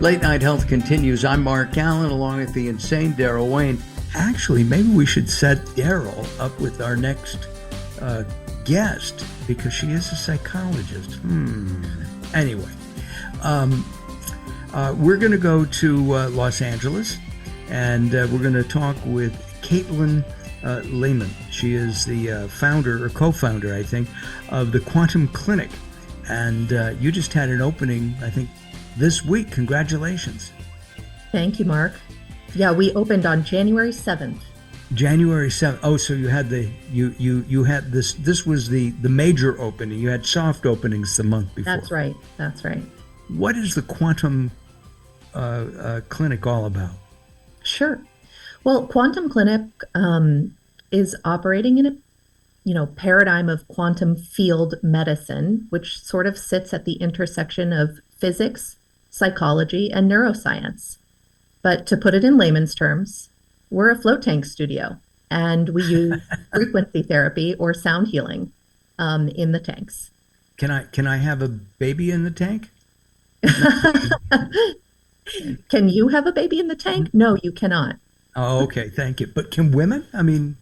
Late Night Health continues. I'm Mark Alyn, along with the insane Daryl Wayne. Actually, maybe we should set Daryl up with our next guest, because she is a psychologist. Anyway, we're going to go to Los Angeles, and we're going to talk with Katelyn Lehman. She is the founder, or co-founder, I think, of the Quantum Clinic. And you just had an opening, I think, this week. Congratulations. Thank you, Mark. Yeah, we opened on January 7th. January 7th. Oh, so you had you had this was the major opening. You had soft openings the month before. That's right. That's right. What is the Quantum Clinic all about? Sure. Well, Quantum Clinic is operating in a paradigm of quantum field medicine, which sort of sits at the intersection of physics, psychology, and neuroscience. But to put it in layman's terms, we're a float tank studio, and we use frequency therapy or sound healing in the tanks. Can I have a baby in the tank? Can you have a baby in the tank? No, you cannot. Oh, okay. Thank you. But can women? I mean...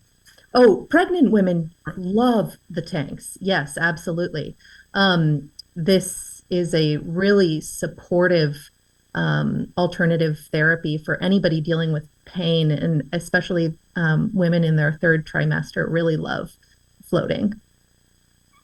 Oh, pregnant women love the tanks. Yes, absolutely. This is a really supportive alternative therapy for anybody dealing with pain, and especially women in their third trimester really love floating.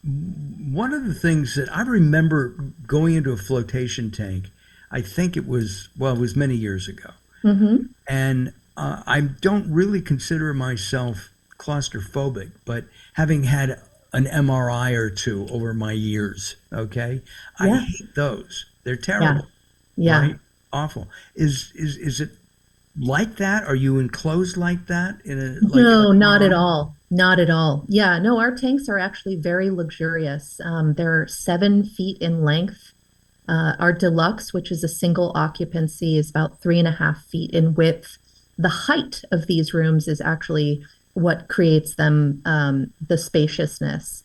One of the things that I remember going into a flotation tank, I think it was many years ago. Mm-hmm. And I don't really consider myself claustrophobic, but having had an MRI or two over my years, okay? I hate those. They're terrible. Yeah. Right? Awful. Is it like that? Are you enclosed like that? No, not at all. Not at all. Yeah, no, our tanks are actually very luxurious. They're 7 feet in length. Our deluxe, which is a single occupancy, is about 3.5 feet in width. The height of these rooms is actually what creates them, the spaciousness.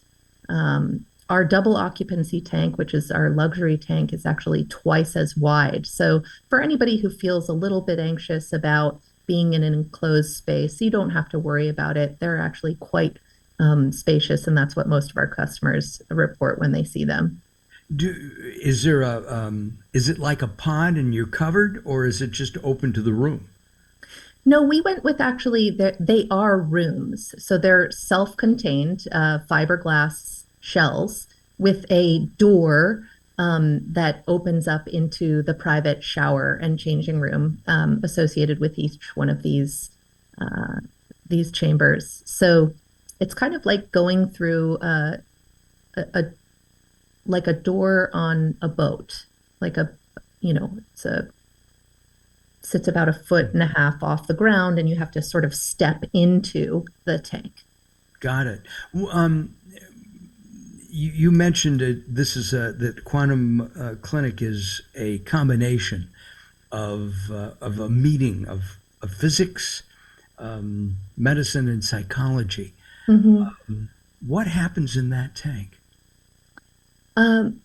Our double occupancy tank, which is our luxury tank, is actually twice as wide. So for anybody who feels a little bit anxious about being in an enclosed space, you don't have to worry about it. They're actually quite spacious, and that's what most of our customers report when they see them. Is it like a pod and you're covered, or is it just open to the room? No, we went with they are rooms. So they're self-contained fiberglass shells with a door that opens up into the private shower and changing room associated with each one of these chambers. So it's kind of like going through a door on a boat, sits about 1.5 feet off the ground, and you have to sort of step into the tank. Got it. You mentioned that Quantum Clinic is a combination of a meeting of physics, medicine, and psychology. Mm-hmm. What happens in that tank?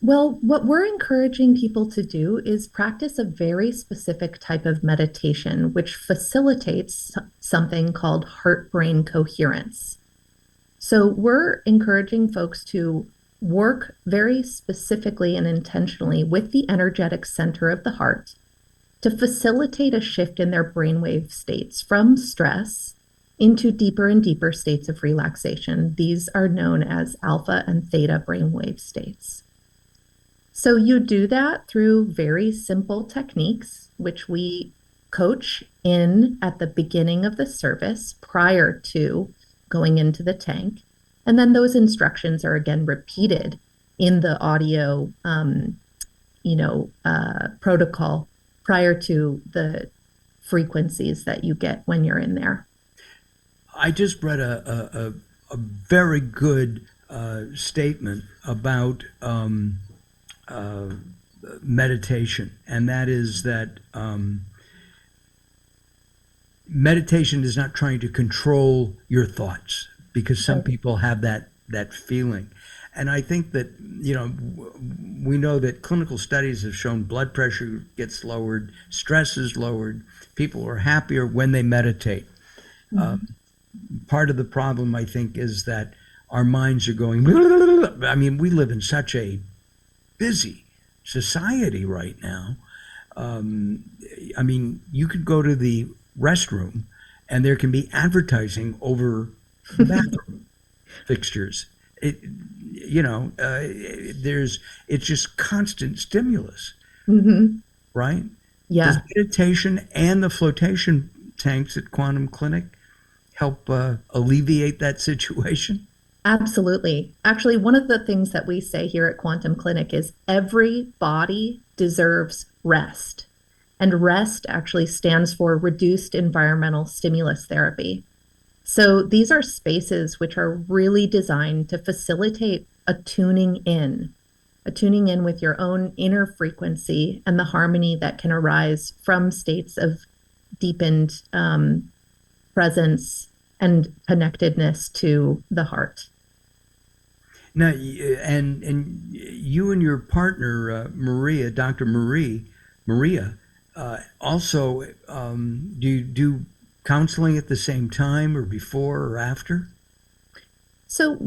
Well, what we're encouraging people to do is practice a very specific type of meditation, which facilitates something called heart-brain coherence. So we're encouraging folks to work very specifically and intentionally with the energetic center of the heart to facilitate a shift in their brainwave states from stress into deeper and deeper states of relaxation. These are known as alpha and theta brainwave states. So you do that through very simple techniques, which we coach in at the beginning of the service prior to going into the tank. And then those instructions are again repeated in the audio, protocol prior to the frequencies that you get when you're in there. I just read a very good statement about meditation, and that is that meditation is not trying to control your thoughts, because some people have that feeling. And I think that, we know that clinical studies have shown blood pressure gets lowered, stress is lowered, people are happier when they meditate. Part of the problem, I think, is that our minds are going, I mean, we live in such a busy society right now. I mean, you could go to the restroom and there can be advertising over the bathroom fixtures. It's just constant stimulus, right? Yeah. Does meditation and the flotation tanks at Quantum Clinic help alleviate that situation? Absolutely. Actually, one of the things that we say here at Quantum Clinic is every body deserves rest. And rest actually stands for reduced environmental stimulus therapy. So these are spaces which are really designed to facilitate a tuning in with your own inner frequency and the harmony that can arise from states of deepened presence and connectedness to the heart. Now, and you and your partner, Maria, Dr. Maria, also, do you do counseling at the same time or before or after? So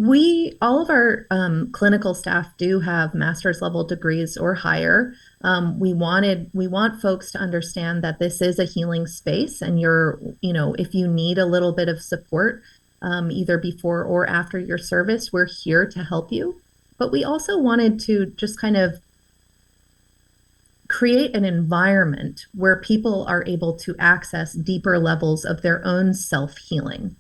all of our clinical staff do have master's level degrees or higher. We want folks to understand that this is a healing space, and if you need a little bit of support, either before or after your service, we're here to help you. But we also wanted to just kind of create an environment where people are able to access deeper levels of their own self-healing.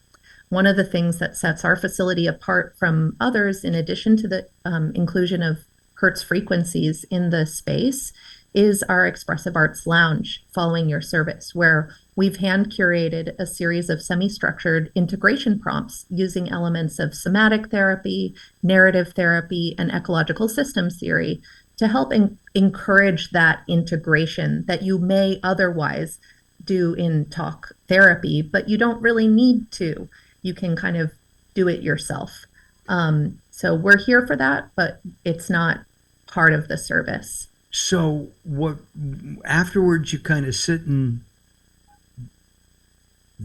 One of the things that sets our facility apart from others, in addition to the inclusion of Hertz frequencies in the space, is our Expressive Arts Lounge following your service, where we've hand curated a series of semi-structured integration prompts using elements of somatic therapy, narrative therapy, and ecological systems theory to help encourage that integration that you may otherwise do in talk therapy, but you don't really need to. You can kind of do it yourself. So we're here for that, but it's not part of the service. So what afterwards you kind of sit and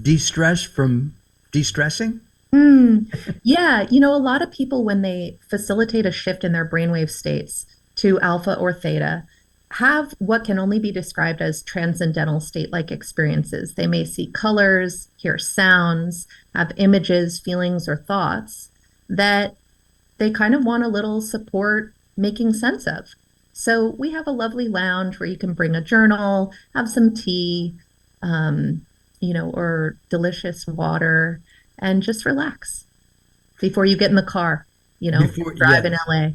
de-stress from de-stressing? Yeah, a lot of people, when they facilitate a shift in their brainwave states to alpha or theta, have what can only be described as transcendental state-like experiences. They may see colors, hear sounds, have images, feelings, or thoughts that they kind of want a little support making sense of. So we have a lovely lounge where you can bring a journal, have some tea, or delicious water, and just relax before you get in the car, drive in LA.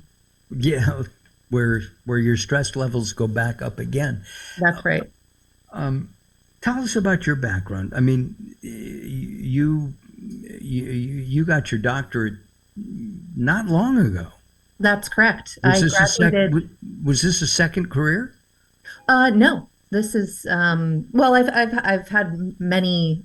Yeah, where your stress levels go back up again. That's right. Tell us about your background. I mean, you got your doctorate not long ago. That's correct. Was this a second career? No. This is I've had many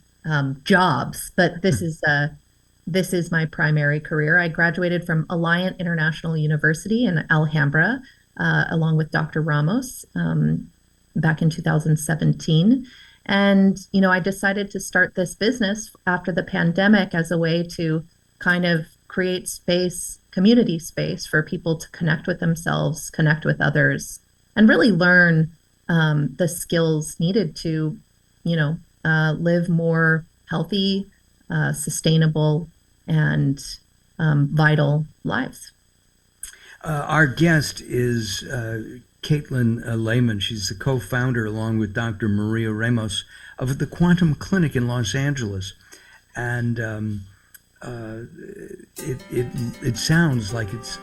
jobs, but this is my primary career. I graduated from Alliant International University in Alhambra, along with Dr. Ramos, back in 2017. And, I decided to start this business after the pandemic as a way to kind of create space, community space for people to connect with themselves, connect with others, and really learn the skills needed to, live more healthy, sustainable, and vital lives. Our guest is Katelyn Lehman. She's the co-founder, along with Dr. Maria Ramos, of the Quantum Clinic in Los Angeles. And it sounds like it's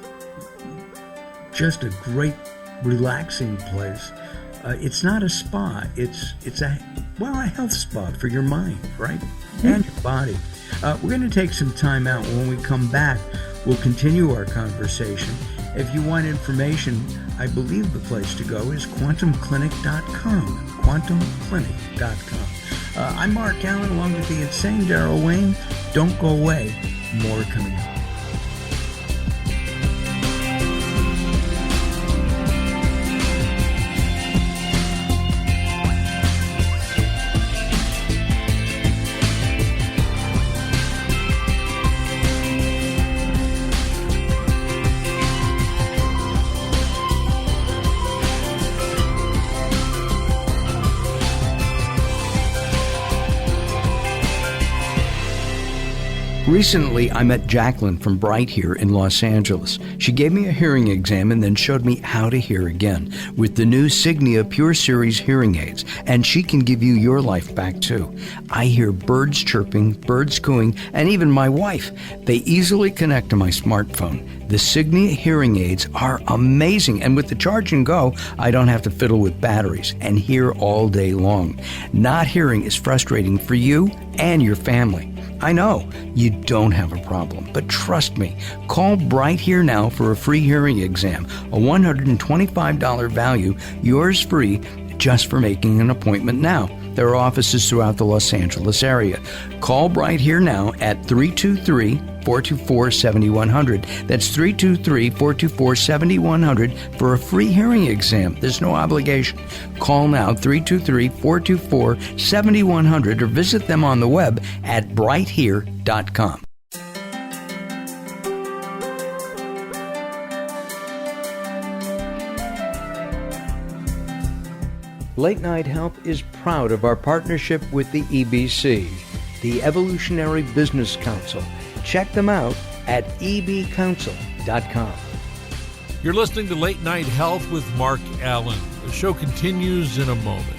just a great, relaxing place. It's not a spa. It's a health spa for your mind, right? Mm-hmm. And your body. We're going to take some time out. When we come back, we'll continue our conversation. If you want information, I believe the place to go is quantumclinic.com. Quantumclinic.com. I'm Mark Alyn, along with the insane Daryl Wayne. Don't go away. More coming up. Recently, I met Jacqueline from Bright here in Los Angeles. She gave me a hearing exam and then showed me how to hear again with the new Signia Pure Series hearing aids, and she can give you your life back too. I hear birds chirping, birds cooing, and even my wife. They easily connect to my smartphone. The Signia hearing aids are amazing, and with the charge and go, I don't have to fiddle with batteries and hear all day long. Not hearing is frustrating for you and your family. I know you don't have a problem, but trust me, call Bright Here now for a free hearing exam, a $125 value, yours free, just for making an appointment now. There are offices throughout the Los Angeles area. Call Bright Here now at 323-424-7100. That's 323-424-7100 for a free hearing exam. There's no obligation. Call now, 323-424-7100, or visit them on the web at brighthere.com. Late Night Health is proud of our partnership with the EBC, the Evolutionary Business Council. Check them out at ebcouncil.com. You're listening to Late Night Health with Mark Alyn. The show continues in a moment.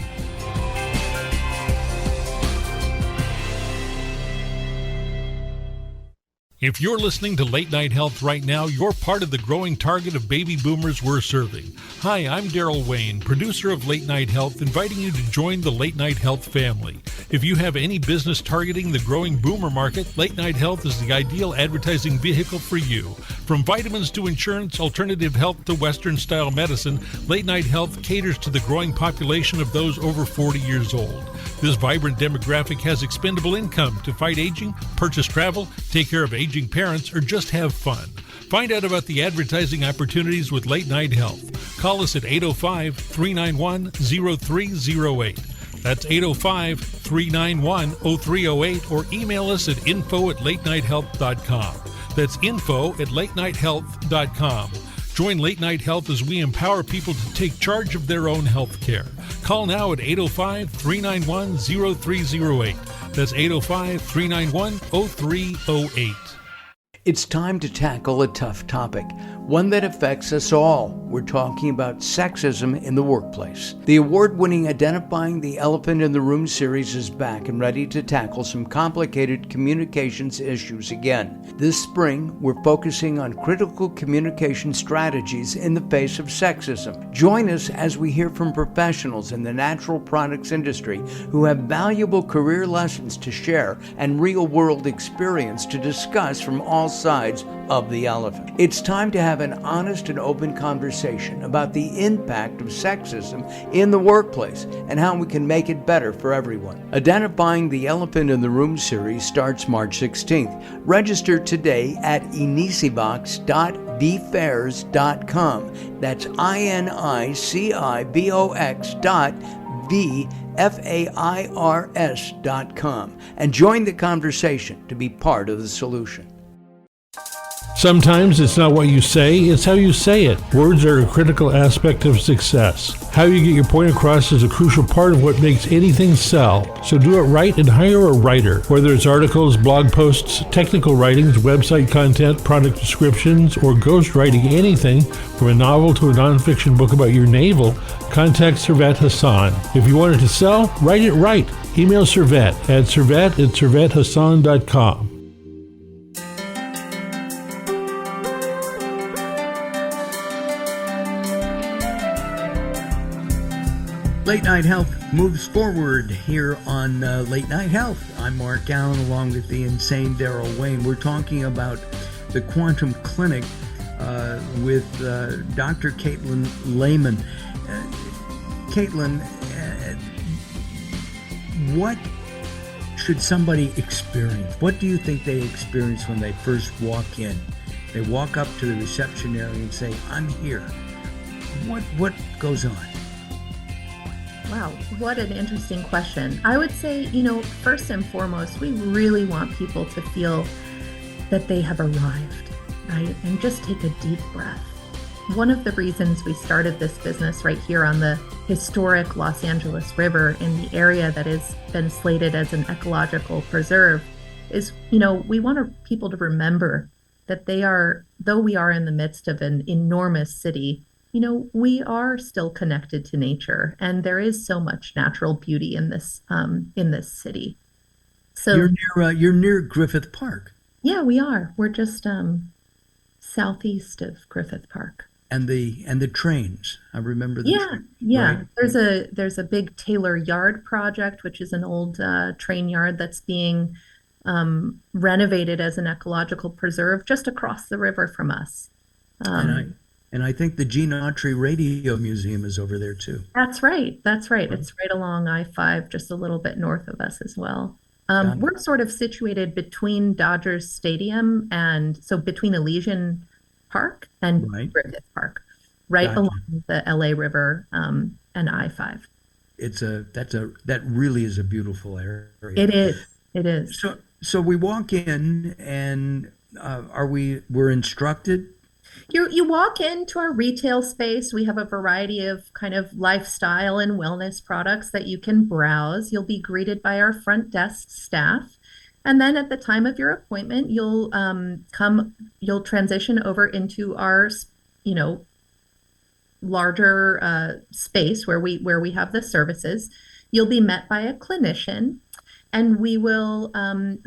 If you're listening to Late Night Health right now, you're part of the growing target of baby boomers we're serving. Hi, I'm Daryl Wayne, producer of Late Night Health, inviting you to join the Late Night Health family. If you have any business targeting the growing boomer market, Late Night Health is the ideal advertising vehicle for you. From vitamins to insurance, alternative health to Western-style medicine, Late Night Health caters to the growing population of those over 40 years old. This vibrant demographic has expendable income to fight aging, purchase travel, take care of aging parents, or just have fun. Find out about the advertising opportunities with Late Night Health. Call us at 805-391-0308. That's 805-391-0308, or email us at info@latenighthealth.com. That's info@latenighthealth.com. Join Late Night Health as we empower people to take charge of their own health care. Call now at 805-391-0308. That's 805-391-0308. It's time to tackle a tough topic, one that affects us all. We're talking about sexism in the workplace. The award-winning Identifying the Elephant in the Room series is back and ready to tackle some complicated communications issues again. This spring, we're focusing on critical communication strategies in the face of sexism. Join us as we hear from professionals in the natural products industry who have valuable career lessons to share and real-world experience to discuss from all sides of the elephant. It's time to have an honest and open conversation about the impact of sexism in the workplace and how we can make it better for everyone. Identifying the Elephant in the Room series starts March 16th. Register today at inicibox.vfairs.com. That's INICIBOX.VFAIRS.com, and join the conversation to be part of the solution. Sometimes it's not what you say, it's how you say it. Words are a critical aspect of success. How you get your point across is a crucial part of what makes anything sell. So do it right and hire a writer. Whether it's articles, blog posts, technical writings, website content, product descriptions, or ghostwriting anything from a novel to a nonfiction book about your navel, contact Servet Hassan. If you want it to sell, write it right. Email Servet at servet@servethassan.com. Late Night Health moves forward here on Late Night Health. I'm Mark Alyn, along with the insane Daryl Wayne. We're talking about the Quantum Clinic with Dr. Katelyn Lehman. Katelyn, what should somebody experience? What do you think they experience when they first walk in? They walk up to the reception area and say, "I'm here." What goes on? Wow, what an interesting question. I would say, first and foremost, we really want people to feel that they have arrived, right? And just take a deep breath. One of the reasons we started this business right here on the historic Los Angeles River in the area that has been slated as an ecological preserve is, we want people to remember that though we are in the midst of an enormous city, we are still connected to nature, and there is so much natural beauty in this city. So You're near Griffith Park, yeah, we are. We're just southeast of Griffith Park. and the trains. I remember the Yeah, train, right? yeah. There's a big Taylor Yard project, which is an old train yard that's being renovated as an ecological preserve just across the river from us. And I Um, and I think the Gene Autry Radio Museum is over there too. that's right. That's right. Right? It's right along I-5, just a little bit north of us as well. Got it. We're sort of situated between Dodgers Stadium and so between Elysian Park and Right. Griffith Park, right Gotcha. along the LA River and I-5. That really is a beautiful area. It is. It is. So we walk in, and we're instructed. You walk into our retail space. We have a variety of kind of lifestyle and wellness products that you can browse. You'll be greeted by our front desk staff. And then at the time of your appointment, you'll transition over into our, you know, larger space where we have the services. You'll be met by a clinician, and we will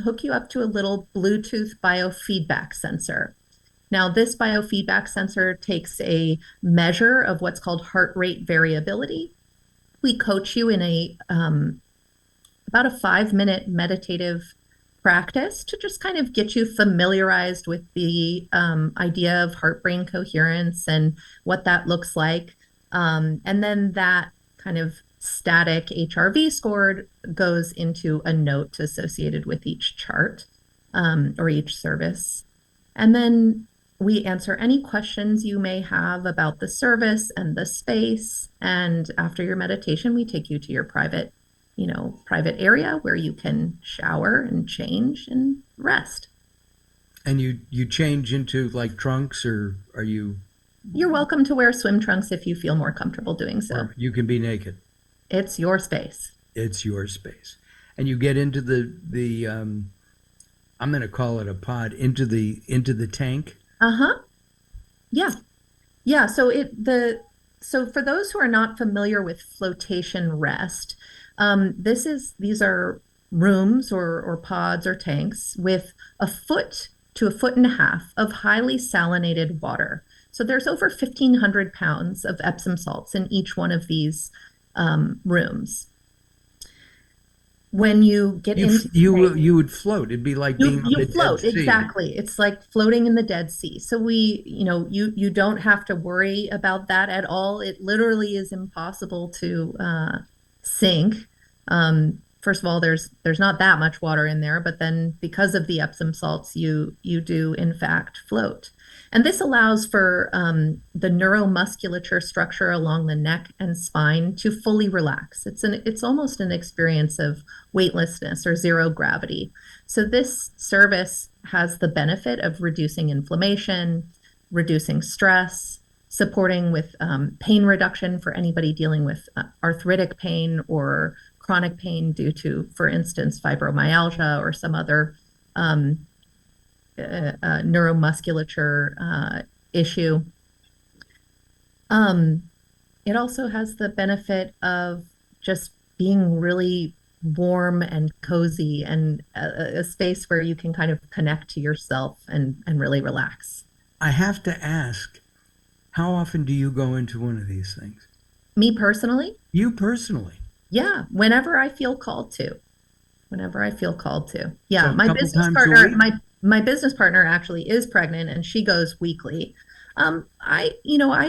hook you up to a little Bluetooth biofeedback sensor. Now, this biofeedback sensor takes a measure of what's called heart rate variability. We coach you in about a 5-minute meditative practice to just kind of get you familiarized with the idea of heart brain coherence and what that looks like. And then that kind of static HRV score goes into a note associated with each chart or each service. And then we answer any questions you may have about the service and the space. And after your meditation, we take you to your private area where you can shower and change and rest. And you change into like trunks, or are you? You're welcome to wear swim trunks if you feel more comfortable doing so. Or you can be naked. It's your space. It's your space, and you get into the I'm going to call it a pod, into the tank. Uh-huh. Yeah. Yeah. So for those who are not familiar with flotation rest, these are rooms or pods or tanks with a foot to a foot and a half of highly salinated water. So there's over 1,500 pounds of Epsom salts in each one of these rooms. When you get into you would float. It'd be like being on the float. Dead Sea. Exactly. It's like floating in the Dead Sea. So you don't have to worry about that at all. It literally is impossible to sink. First of all, there's not that much water in there, but then because of the Epsom salts, you do in fact float. And this allows for the neuromusculature structure along the neck and spine to fully relax. It's almost an experience of weightlessness or zero gravity. So this service has the benefit of reducing inflammation, reducing stress, supporting with pain reduction for anybody dealing with arthritic pain or chronic pain due to, for instance, fibromyalgia or some other neuromusculature issue. It also has the benefit of just being really warm and cozy and a space where you can kind of connect to yourself and really relax. I have to ask, how often do you go into one of these things? Me personally? You personally? Yeah, whenever I feel called to. Whenever I feel called to. Yeah, So a my couple business times a partner, week? my business partner actually is pregnant and she goes weekly. I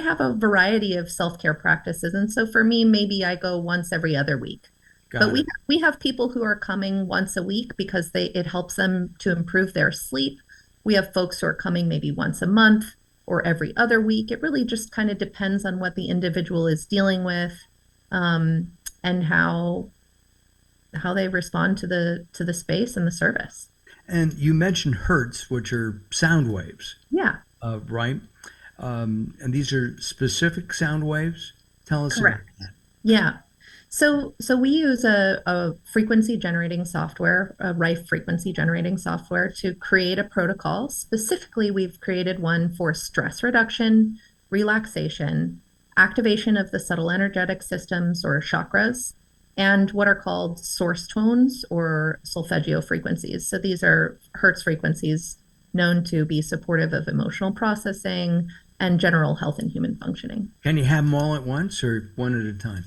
have a variety of self-care practices, and so for me, maybe I go once every other week. But Got it. we have people who are coming once a week because it helps them to improve their sleep. We have folks who are coming maybe once a month or every other week. It really just kind of depends on what the individual is dealing with, and how they respond to the space and the service. And you mentioned hertz, which are sound waves, Yeah, right? And these are specific sound waves. Tell us about correct. that. Yeah. So we use a frequency generating software, a Rife frequency generating software to create a protocol. Specifically, we've created one for stress reduction, relaxation, activation of the subtle energetic systems or chakras, and what are called source tones or solfeggio frequencies. So these are Hertz frequencies known to be supportive of emotional processing and general health and human functioning. Can you have them all at once or one at a time?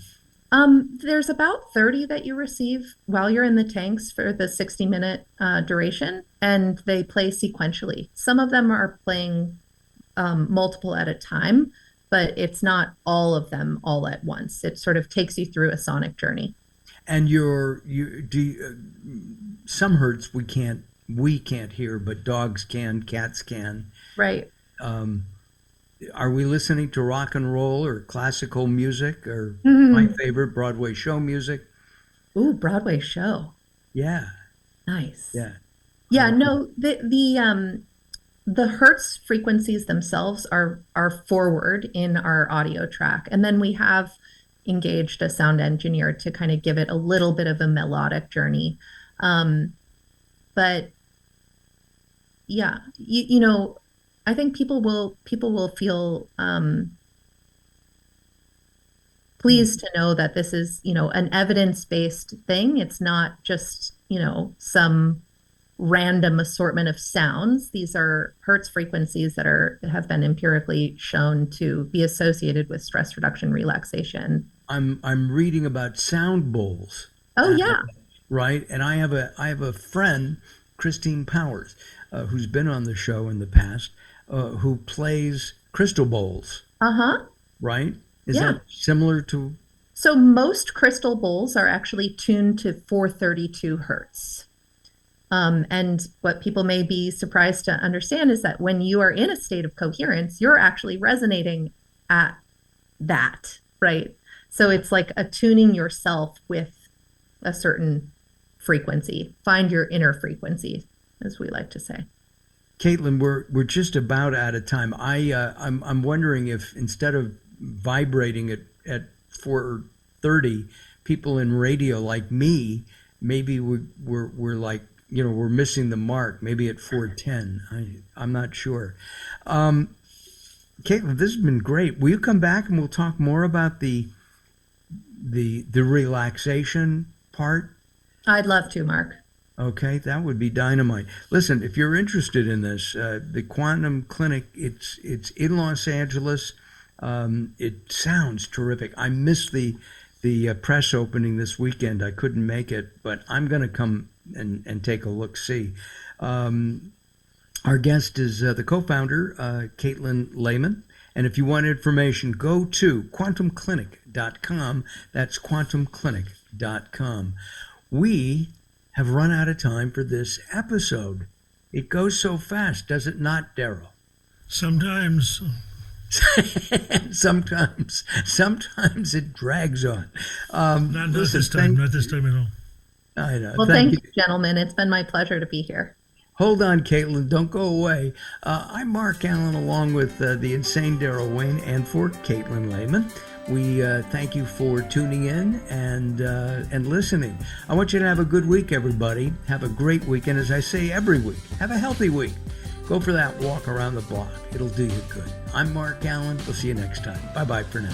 There's about 30 that you receive while you're in the tanks for the 60-minute duration, and they play sequentially. Some of them are playing multiple at a time, but it's not all of them all at once. It sort of takes you through a sonic journey. And some hertz we can't hear, but dogs can, cats can. Right. Are we listening to rock and roll or classical music or my favorite Broadway show music? Ooh, Broadway show. Yeah. Nice. Yeah. Yeah, no, the Hertz frequencies themselves are forward in our audio track. And then we have engaged a sound engineer to kind of give it a little bit of a melodic journey. But yeah, you know, I think people will feel pleased to know that this is, you know, an evidence-based thing. It's not just, you know, some random assortment of sounds. These are Hertz frequencies that have been empirically shown to be associated with stress reduction, relaxation. I'm reading about sound bowls. Oh yeah. Right, and I have a friend, Christine Powers, who's been on the show in the past, who plays crystal bowls. Uh-huh. Right? Is that similar to? So most crystal bowls are actually tuned to 432 hertz. And what people may be surprised to understand is that when you are in a state of coherence, you're actually resonating at that, right? So it's like attuning yourself with a certain frequency. Find your inner frequency, as we like to say. Katelyn, we're just about out of time. I'm wondering if instead of vibrating at 430, people in radio like me, maybe we're like, you know, we're missing the mark. Maybe at 410. I'm not sure. Katelyn, this has been great. Will you come back and we'll talk more about the relaxation part? I'd love to, Mark. Okay, that would be dynamite. Listen, if you're interested in this, the Quantum Clinic, it's in Los Angeles. It sounds terrific. I missed the press opening this weekend. I couldn't make it, but I'm going to come and take a look-see. Our guest is the co-founder, Katelyn Lehman. And if you want information, go to quantumclinic.com. That's quantumclinic.com. We have run out of time for this episode. It goes so fast, does it not, Daryl? Sometimes. Sometimes it drags on. Not this time at all. I know. Well, thank you, gentlemen. It's been my pleasure to be here. Hold on, Katelyn. Don't go away. I'm Mark Alyn, along with the insane Daryl Wayne, and for Katelyn Lehman. We thank you for tuning in and listening. I want you to have a good week, everybody. Have a great week. And as I say every week, have a healthy week. Go for that walk around the block. It'll do you good. I'm Mark Alyn. We'll see you next time. Bye-bye for now.